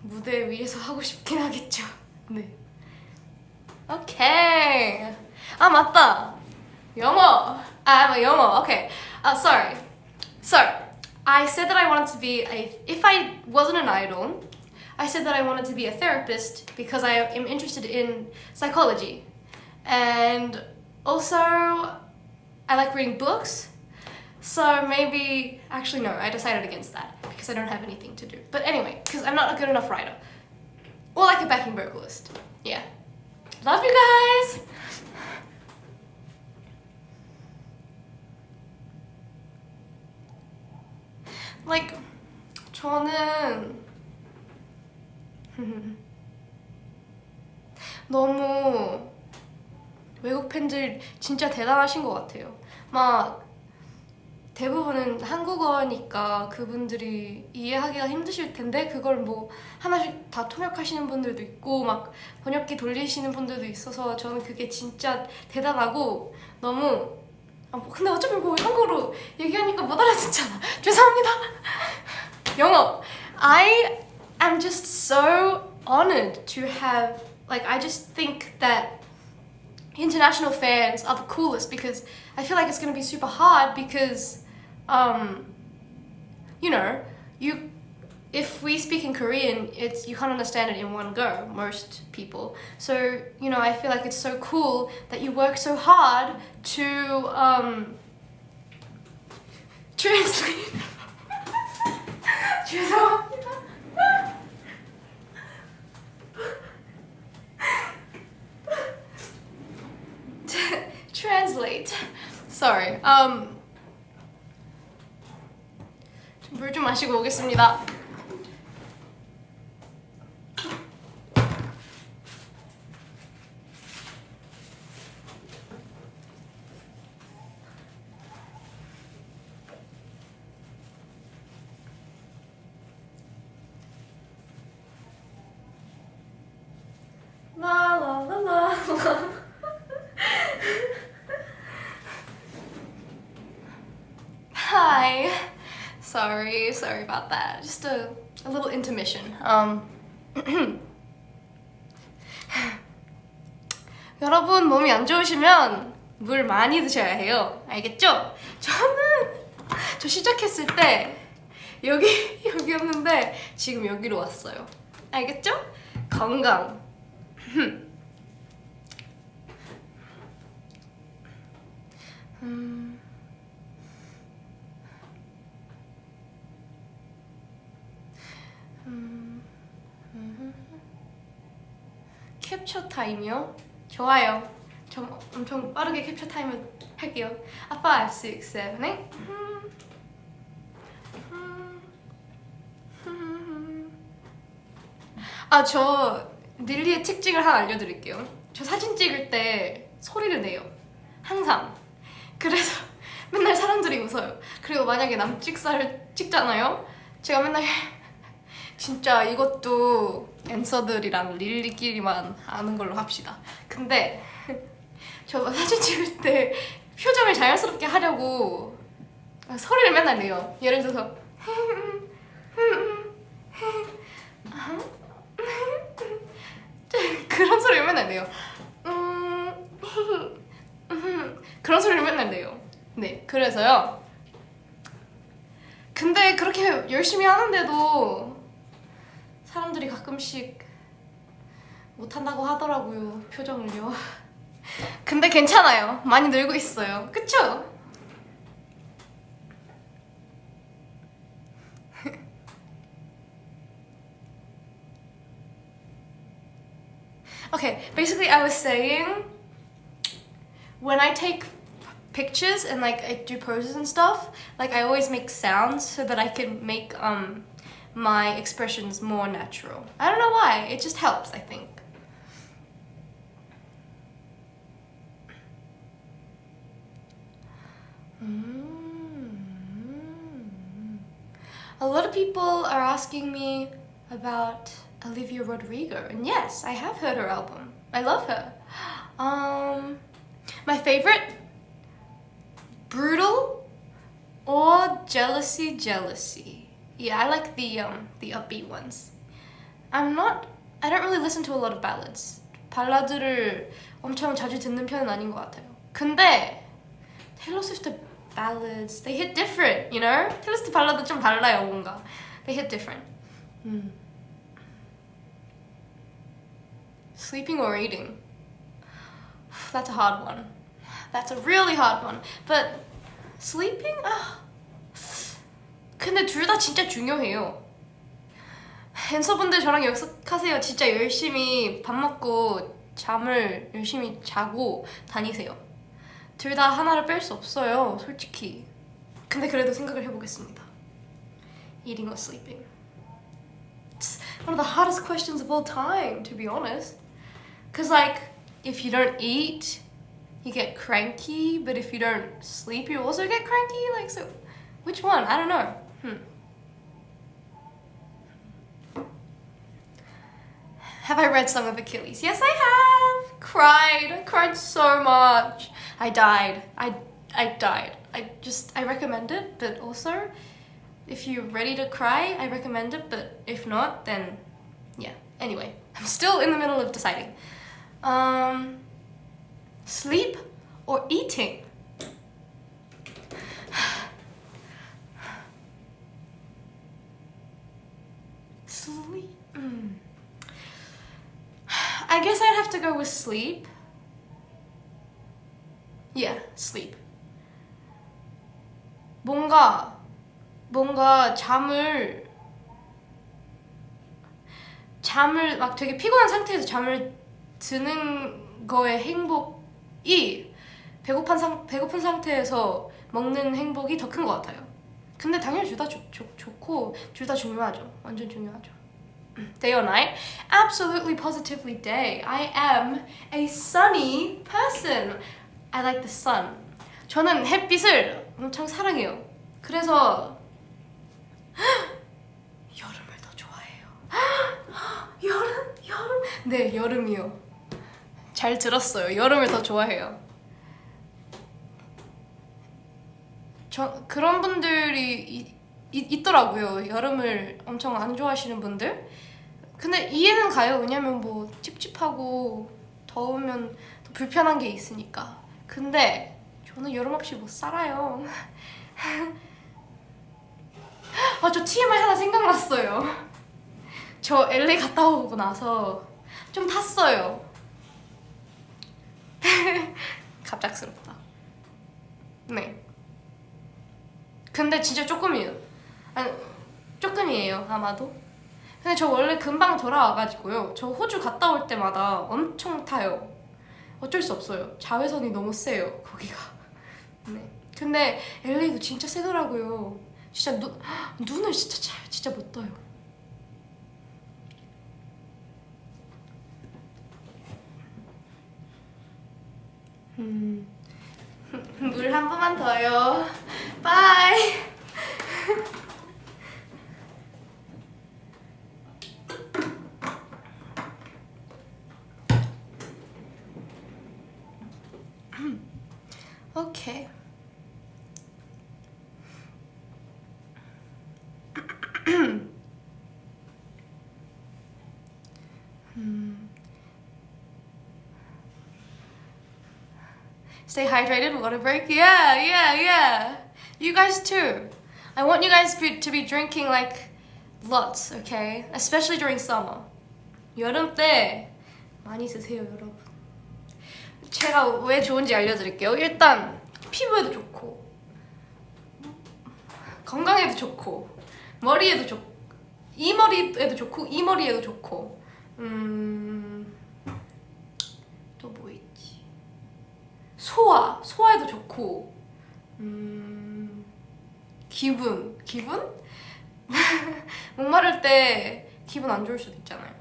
Speaker 1: 무대 위에서 하고 싶긴 하겠죠. 네. 오케이. 맞다. 영어. 영어. Okay. Sorry. So, I said that I wanted to be if I wasn't an idol, I said that I wanted to be a therapist because I am interested in psychology. And also, I like reading books. So maybe, actually no, I decided against that because I don't have anything to do. But anyway, because I'm not a good enough writer. Or like a backing vocalist. Yeah. Love you guys! Like, 저는 너무 외국 팬들 진짜 대단하신 것 같아요. 막 대부분은 한국어니까 그분들이 이해하기가 힘드실 텐데 그걸 뭐 하나씩 다 통역하시는 분들도 있고 막 번역기 돌리시는 분들도 있어서 저는 그게 진짜 대단하고 너무 근데 어차피 뭐 한국어로 얘기하니까 못 알아듣잖아. 죄송합니다. 영어. I am just so honored to have I just think that international fans are the coolest because I feel like it's gonna be super hard because you know, if we speak in Korean, you can't understand it in one go, most people. So, you know, I feel like it's so cool that you work so hard to translate. 죄송합니다. Translate. Sorry. 물 좀 마시고 오겠습니다. 라라라라. Hi. Sorry about that. Just a little intermission. 여러분 몸이 안 좋으시면 물 많이 드셔야 해요. 알겠죠? 저 시작했을 때 여기였는데 지금 여기로 왔어요. 알겠죠? 건강. 캡처 타임이요? 좋아요. 저 엄청 빠르게 캡처 타임을 할게요. 5, 6, 7, 8. 저 닐리의 특징을 하나 알려드릴게요. 저 사진 찍을 때 소리를 내요. 항상. 그래서 맨날 사람들이 웃어요. 그리고 만약에 남찍사를 찍잖아요. 제가 맨날 진짜 이것도 앤서들이랑 릴리끼리만 아는 걸로 합시다. 근데 저 사진 찍을 때 표정을 자연스럽게 하려고 소리를 맨날 내요. 예를 들어서 그런 소리를 맨날 내요. 그런 소리를 맨날 내요. 네, 그래서요. 근데 그렇게 열심히 하는데도 사람들이 가끔씩 못한다고 하더라고요, 표정을요. 근데 괜찮아요. 많이 늘고 있어요. 그쵸? Okay, basically I was saying when I take pictures and like I do poses and stuff, like I always make sounds so that I can make my expressions more natural. I don't know why, it just helps, I think. A lot of people are asking me about Olivia Rodrigo, and yes, I have heard her album. I love her. My favorite, Brutal or Jealousy, Jealousy. Yeah, I like the upbeat ones. I don't really listen to a lot of ballads. 발라드를 엄청 자주 듣는 편은 아닌 것 같아요. 근데 Taylor Swift ballads, they hit different, you know? Taylor Swift 발라드 좀 달라요, 뭔가. They hit different. Sleeping or eating? That's a hard one. That's a really hard one. But sleeping? 근데 둘 다 진짜 중요해요. 앤서분들 저랑 약속하세요. 진짜 열심히 밥 먹고 잠을 열심히 자고 다니세요. 둘 다 하나를 뺄 수 없어요, 솔직히. 근데 그래도 생각을 해보겠습니다. Eating or sleeping? It's one of the hardest questions of all time, to be honest. Cause like, if you don't eat, you get cranky, but if you don't sleep, you also get cranky. Like, so, which one? I don't know. Have I read Song of Achilles? Yes, I have. I cried so much. I died. I died. I recommend it, but also, if you're ready to cry, I recommend it, but if not, then yeah. Anyway, I'm still in the middle of deciding. Sleep or eating? Sleep. I guess I'd have to go with sleep. Yeah, sleep. 뭔가 잠을 막 되게 피곤한 상태에서 잠을 드는 거의 행복이 배고픈 상태에서 먹는 행복이 더 큰 것 같아요. 근데 당연히 둘 다 좋고 둘 다 중요하죠. 완전 중요하죠. Day or night? Absolutely, positively day. I am a sunny person. I like the sun. 저는 햇빛을 엄청 사랑해요. 그래서 여름을 더 좋아해요. 여름? 네, 여름이요. 잘 들었어요. 여름을 더 좋아해요. 그런 분들이 있더라고요. 여름을 엄청 안 좋아하시는 분들. 근데 이해는 가요. 왜냐면 뭐 찝찝하고 더우면 더 불편한 게 있으니까. 근데 저는 여름 없이 못 살아요. 저 TMI 하나 생각났어요. 저 LA 갔다 오고 나서 좀 탔어요. 갑작스럽다. 네. 근데 진짜 조금이에요. 조금이에요, 아마도. 근데 저 원래 금방 돌아와가지고요. 저 호주 갔다 올 때마다 엄청 타요. 어쩔 수 없어요. 자외선이 너무 세요, 거기가. 네. 근데 LA도 진짜 세더라고요. 진짜 눈을 진짜 못 떠요. 물 한 번만 더요. 바이. Okay. Stay hydrated, water break. Yeah. You guys too. I want you guys to be drinking like lots, okay? Especially during summer. 여름 때 많이 드세요, 여러분. 제가 왜 좋은지 알려드릴게요. 일단 피부에도 좋고 건강에도 좋고 머리에도 좋고 이 머리에도 좋고 이 머리에도 좋고 소화에도 좋고 기분? 목마를 때 기분 안 좋을 수도 있잖아요.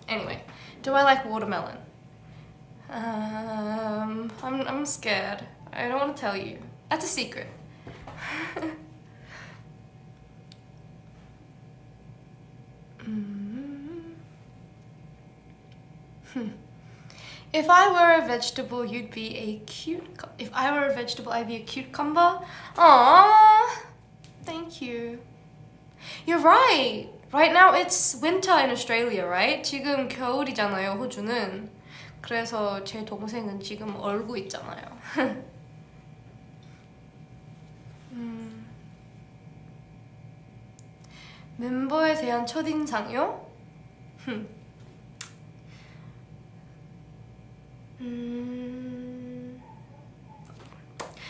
Speaker 1: Anyway, do I like watermelon? I'm scared. I don't want to tell you. That's a secret. If I were a vegetable, you'd be a if I were a vegetable, I'd be a cucumber. Aww, thank you. You're right. Right now it's winter in Australia, right? 지금 겨울이잖아요, 호주는. 그래서 제 동생은 지금 얼고 있잖아요. 멤버에 대한 첫인상이요?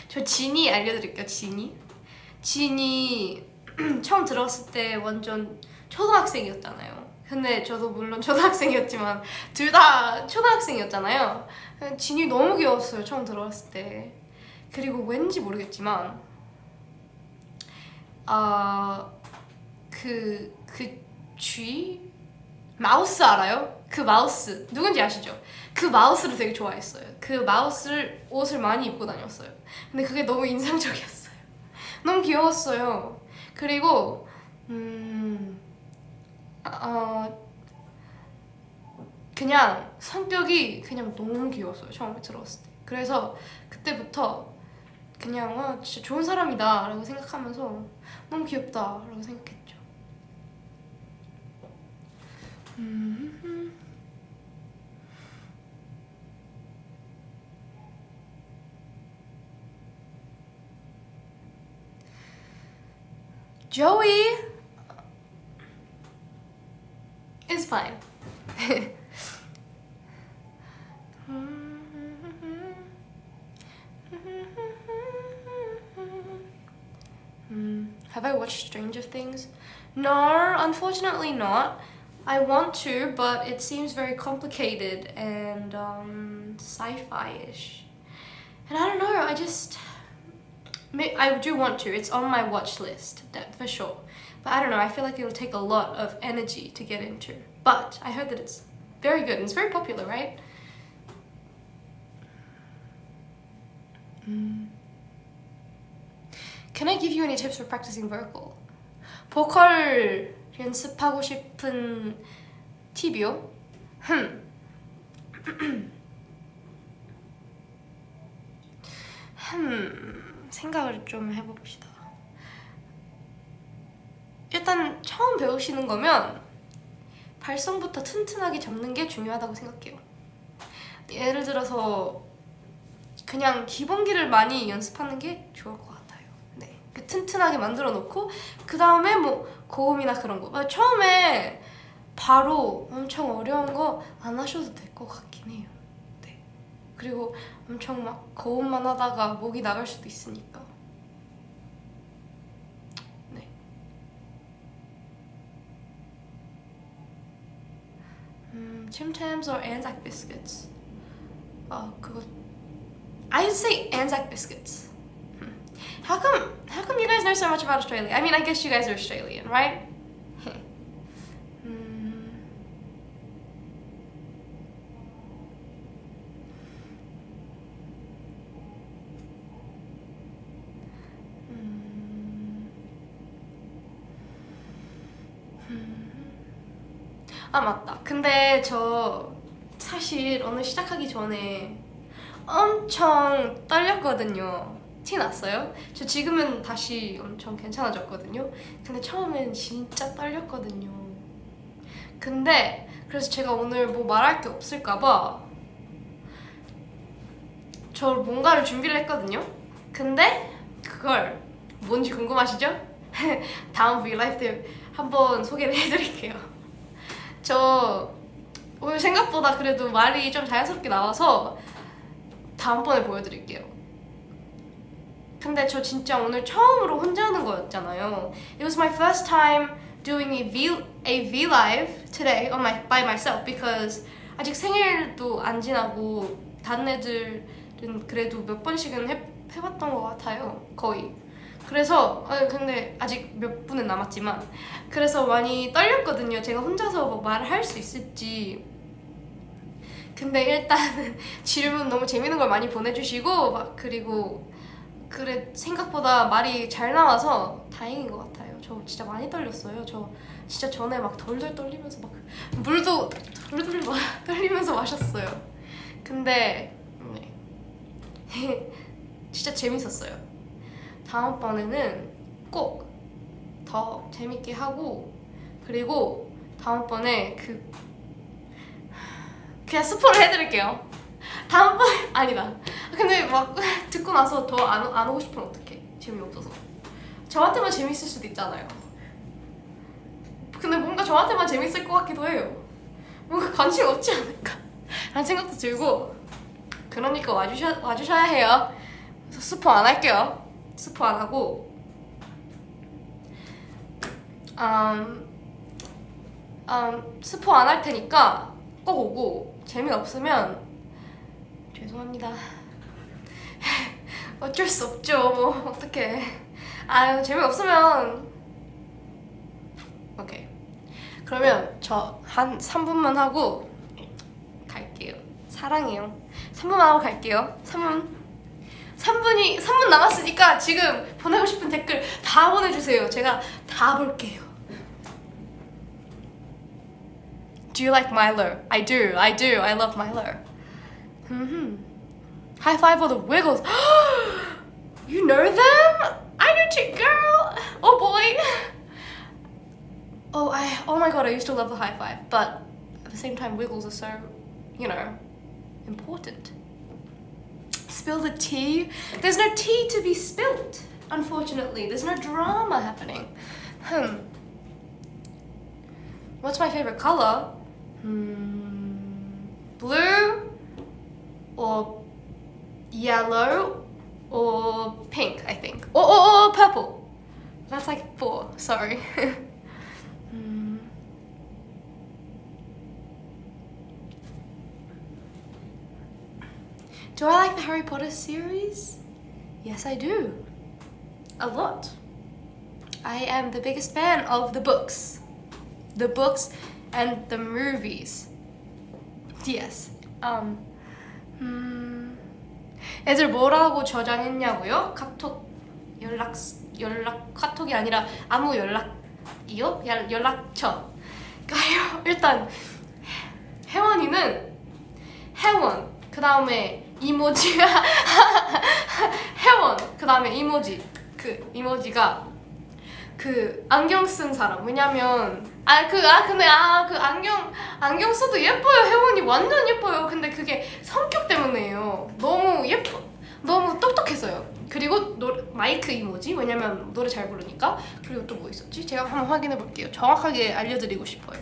Speaker 1: 저 지니 알려드릴게요. 지니 처음 들었을 때 완전 초등학생이었잖아요. 근데 저도 물론 초등학생이었지만 둘 다 초등학생이었잖아요. 지니 너무 귀여웠어요. 처음 들었을 때. 그리고 왠지 모르겠지만 쥐? 마우스 알아요? 그 마우스 누군지 아시죠? 그 마우스를 되게 좋아했어요. 그 마우스를 옷을 많이 입고 다녔어요. 근데 그게 너무 인상적이었어요. 너무 귀여웠어요. 그리고 그냥 성격이 그냥 너무 귀여웠어요. 처음에 들어왔을 때. 그래서 그때부터 그냥 진짜 좋은 사람이다 라고 생각하면서 너무 귀엽다 라고 생각했죠. Joey is fine. Have I watched Stranger Things? No, unfortunately not. I want to, but it seems very complicated and sci-fi-ish. And I don't know, I do want to. It's on my watch list, that for sure. But I don't know, I feel like it'll take a lot of energy to get into. But I heard that it's very good and it's very popular, right? Can I give you any tips for practicing vocal? 보컬 연습하고 싶은 팁이요? 생각을 좀 해봅시다. 일단 처음 배우시는 거면 발성부터 튼튼하게 잡는 게 중요하다고 생각해요. 예를 들어서 그냥 기본기를 많이 연습하는 게 좋을 것 같아요. 네, 튼튼하게 만들어 놓고 그 다음에 뭐 고음이나 그런 거 처음에 바로 엄청 어려운 거 안 하셔도 될 것 같긴 해요. 네, 그리고 엄청 막 고음만 하다가 목이 나갈 수도 있으니까. 네. Chim-Chams or Anzac biscuits? 그거 I'd say Anzac biscuits. How come you guys know so much about Australia? I mean, I guess you guys are Australian, right? 맞다. 근데 저 사실 오늘 시작하기 전에 엄청 떨렸거든요. 티 났어요? 저 지금은 다시 엄청 괜찮아졌거든요. 근데 처음엔 진짜 떨렸거든요. 근데 그래서 제가 오늘 뭐 말할 게 없을까봐 저 뭔가를 준비를 했거든요. 근데 그걸 뭔지 궁금하시죠? 다음 V-Live 때 한번 소개를 해드릴게요. 저 오늘 생각보다 그래도 말이 좀 자연스럽게 나와서 다음번에 보여드릴게요. 근데 저 진짜 오늘 처음으로 혼자 하는 거였잖아요. It was my first time doing a V-Live today by myself because 아직 생일도 안 지나고 다른 애들도 그래도 몇 번씩은 해봤던 것 같아요. 거의. 그래서 근데 아직 몇 분은 남았지만 그래서 많이 떨렸거든요. 제가 혼자서 뭐 말을 할 수 있을지. 근데 일단은 질문 너무 재밌는 걸 많이 보내주시고 막 그리고 그래 생각보다 말이 잘 나와서 다행인 것 같아요. 저 진짜 많이 떨렸어요. 저 진짜 전에 막 덜덜 떨리면서 막 물도 덜덜 막 떨리면서 마셨어요. 근데 진짜 재밌었어요. 다음번에는 꼭 더 재밌게 하고 그리고 다음번에 그냥 스포를 해드릴게요. 다음번 아니다. 근데 막 듣고 나서 더 안 오고 싶으면 어떡해. 재미없어서. 저한테만 재밌을 수도 있잖아요. 근데 뭔가 저한테만 재밌을 것 같기도 해요. 뭔가 관심 없지 않을까 라는 생각도 들고 그러니까 와주셔야 해요. 그래서 스포 안 할게요. 스포 안 하고 스포 안 할 테니까 꼭 오고 재미없으면 죄송합니다. 어쩔 수 없죠. 뭐 어떡해. 재미없으면 오케이. 그러면 저 한 3분만 하고 갈게요. 사랑해요. 3분만 하고 갈게요. 3분 남았으니까 지금 보내고 싶은 댓글 다 보내주세요. 제가 다 볼게요. Do you like Milo? I do. I love Milo. High five for the Wiggles. You know them? I do too, girl. Oh boy. Oh my god, I used to love the high five, but at the same time, Wiggles are so, important. Spill the tea? There's no tea to be spilt, unfortunately. There's no drama happening. What's my favorite color? Blue or yellow or pink, I think. Or purple. That's like 4, sorry. Do I like the Harry Potter series? Yes, I do. A lot. I am the biggest fan of the books. The books and the movies. Yes. 애들 뭐라고 저장했냐고요? 카톡이 아니라 아무 연락이요? 연락처. 그러니까요. 일단 혜원이는 혜원. 그 다음에 이모지가 혜원. 그 다음에 이모지. 그 이모지가 그 안경 쓴 사람. 왜냐면 근데 그 안경 써도 예뻐요. 혜원이 완전 예뻐요. 근데 그게 성격 때문에요. 너무 예뻐. 너무 똑똑해서요. 그리고 마이크 이모지. 왜냐면 노래 잘 부르니까. 그리고 또 뭐 있었지? 제가 한번 확인해 볼게요. 정확하게 알려드리고 싶어요.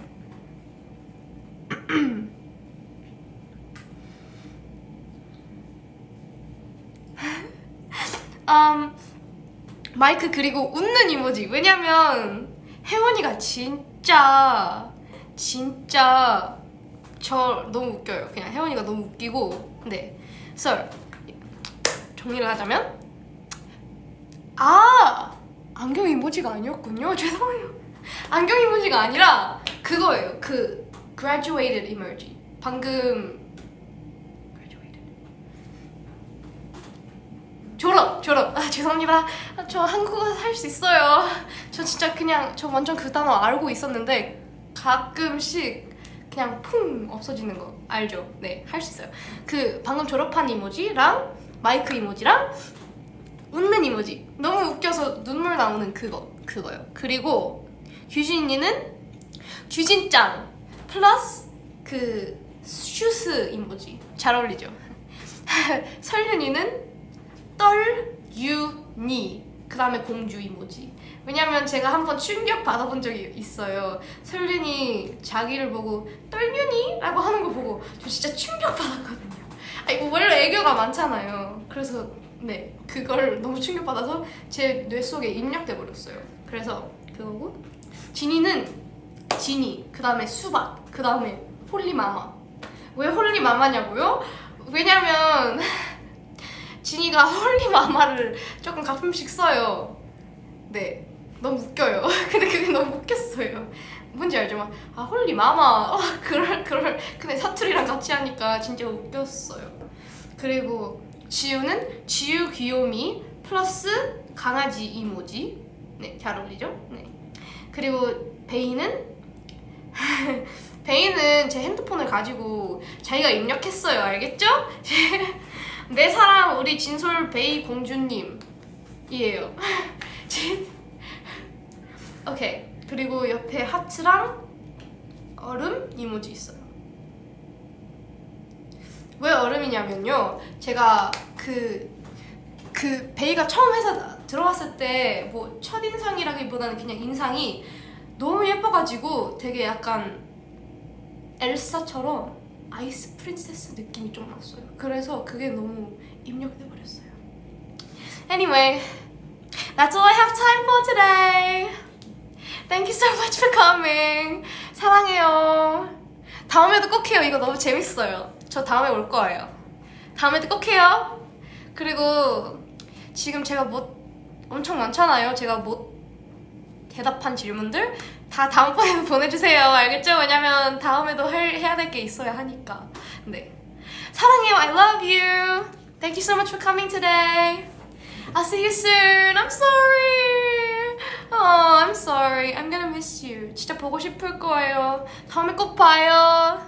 Speaker 1: 마이크 그리고 웃는 이모지. 왜냐면 혜원이가 진짜 저 너무 웃겨요. 그냥 혜원이가 너무 웃기고. 네. So 정리를 하자면 안경 이모지가 아니었군요. 죄송해요. 안경 이모지가 아니라 그거예요. 그 graduated 이모지. 방금 졸업! 죄송합니다. 저 한국어 할 수 있어요. 저 진짜 저 완전 그 단어 알고 있었는데 가끔씩 그냥 풍 없어지는 거 알죠? 네, 할 수 있어요. 그 방금 졸업한 이모지랑 마이크 이모지랑 웃는 이모지. 너무 웃겨서 눈물 나오는 그거요. 그리고 규진이는 규진짱 플러스 그 슈스 이모지. 잘 어울리죠? 설윤이는 떨유니. 그 다음에 공주 이모지. 왜냐면 제가 한번 충격 받아본 적이 있어요. 설윤이 자기를 보고 떨유니? 라고 하는 거 보고 저 진짜 충격 받았거든요. 원래 애교가 많잖아요. 그래서 네, 그걸 너무 충격 받아서 제 뇌 속에 입력돼 버렸어요. 그래서 그거고 진이는 진이, 그 다음에 수박, 그 다음에 홀리마마. 왜 홀리마마냐고요? 왜냐면 진이가 홀리마마를 조금 가끔씩 써요. 네, 너무 웃겨요. 근데 그게 너무 웃겼어요. 뭔지 알죠? 막, 아, 홀리마마. 그럴. 근데 사투리랑 같이 하니까 진짜 웃겼어요. 그리고 지우는 지우 귀요미 플러스 강아지 이모지. 네, 잘 어울리죠? 네. 그리고 베이는 베이는 제 핸드폰을 가지고 자기가 입력했어요. 알겠죠? 내 사랑 우리 진솔 베이 공주님이에요. 오케이. 그리고 옆에 하트랑 얼음 이모지 있어요. 왜 얼음이냐면요, 제가 그 베이가 처음 회사 들어왔을 때 뭐 첫인상이라기보다는 그냥 인상이 너무 예뻐가지고 되게 약간 엘사처럼 아이스 프린세스 느낌이 좀 났어요. 그래서 그게 너무 입력돼 버렸어요. Anyway, that's all I have time for today. Thank you so much for coming. 사랑해요. 다음에도 꼭 해요. 이거 너무 재밌어요. 저 다음에 올 거예요. 다음에도 꼭 해요. 그리고 지금 제가 뭐 엄청 많잖아요. 제가 못 대답한 질문들 다 다음번에 보내주세요. 알겠죠? 왜냐면 다음에도 해야 될 게 있어야 하니까. 네. 사랑해요. I love you. Thank you so much for coming today. I'll see you soon. I'm sorry. Oh, I'm sorry. I'm gonna miss you. 진짜 보고 싶을 거예요. 다음에 꼭 봐요.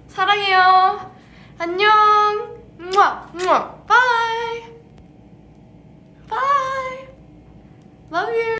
Speaker 1: 사랑해요. 안녕. Bye. Bye. Love you.